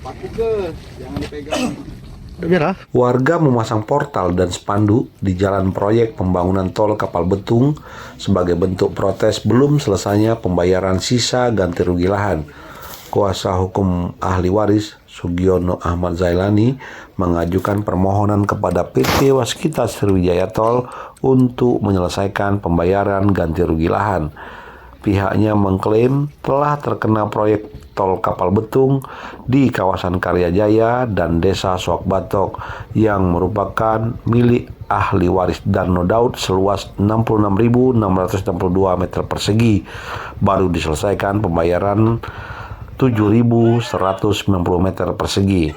Paku ke, jangan dipegang. Warga memasang portal dan spanduk di jalan proyek pembangunan tol Kapal Betung sebagai bentuk protes belum selesainya pembayaran sisa ganti rugi lahan. Kuasa hukum ahli waris Sugiono Ahmad Zailani mengajukan permohonan kepada PT Waskita Sriwijaya Tol untuk menyelesaikan pembayaran ganti rugi lahan. Pihaknya mengklaim telah terkena proyek tol Kapal Betung di kawasan Karyajaya dan Desa Suak Batok yang merupakan milik ahli waris Darno Daud seluas 66.662 meter persegi. Baru diselesaikan pembayaran 7.190 meter persegi.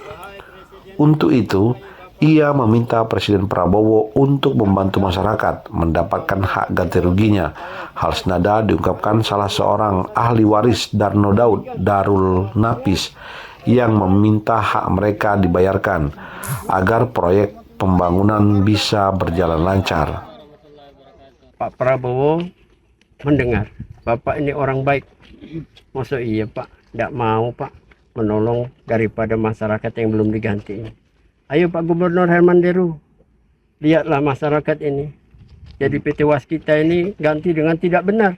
Untuk itu, ia meminta Presiden Prabowo untuk membantu masyarakat mendapatkan hak ganti ruginya. Hal senada diungkapkan salah seorang ahli waris Darno Daud, Darul Nafis, yang meminta hak mereka dibayarkan agar proyek pembangunan bisa berjalan lancar. Pak Prabowo mendengar, Bapak ini orang baik. Maksud iya Pak, tidak mau Pak menolong daripada masyarakat yang belum diganti ini. Ayo Pak Gubernur Herman Deru, lihatlah masyarakat ini. Jadi PT Waskita ini ganti dengan tidak benar.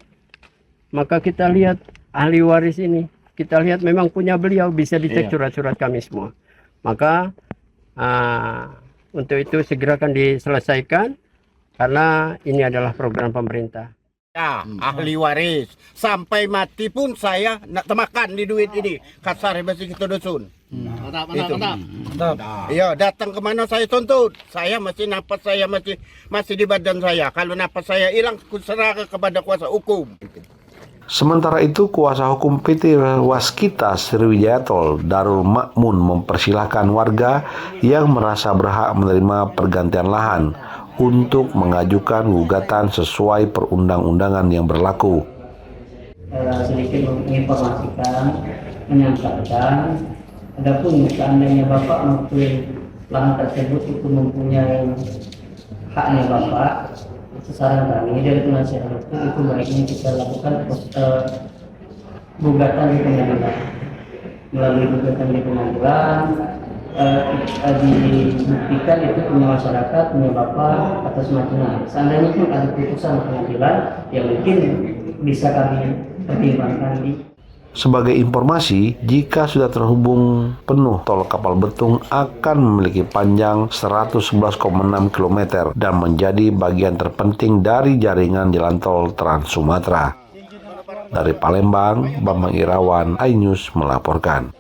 Maka kita lihat ahli waris ini, kita lihat memang punya beliau, bisa dicek surat-surat kami semua. Maka untuk itu segera akan diselesaikan karena ini adalah program pemerintah. Ya, ahli waris. Sampai mati pun saya nak temakan di duit ini. Kasar masih kita dusun. Mantap. Iya, datang kemana saya tuntut. Saya masih napas saya masih di badan saya. Kalau napas saya hilang, aku serahkan kepada kuasa hukum. Sementara itu, kuasa hukum PT Waskita Sriwijaya Tol, Darul Makmun, mempersilahkan warga yang merasa berhak menerima pergantian lahan untuk mengajukan gugatan sesuai perundang-undangan yang berlaku. Sedikit menginformasikan, menyampaikan, adapun seandainya Bapak mengklaim lahan tersebut itu mempunyai haknya Bapak, saran kami dari penasihat hukum itu baiknya kita lakukan gugatan di pengadilan. Melalui gugatan di pengadilan, dibuktikan itu punya masyarakat, punya Bapak atas macamnya. Seandainya pun ada putusan pengadilan, ya mungkin bisa kami pertimbangkan di. Sebagai informasi, jika sudah terhubung penuh, tol Kapal Betung akan memiliki panjang 111,6 km dan menjadi bagian terpenting dari jaringan jalan tol Trans Sumatera. Dari Palembang, Bambang Irawan, iNews melaporkan.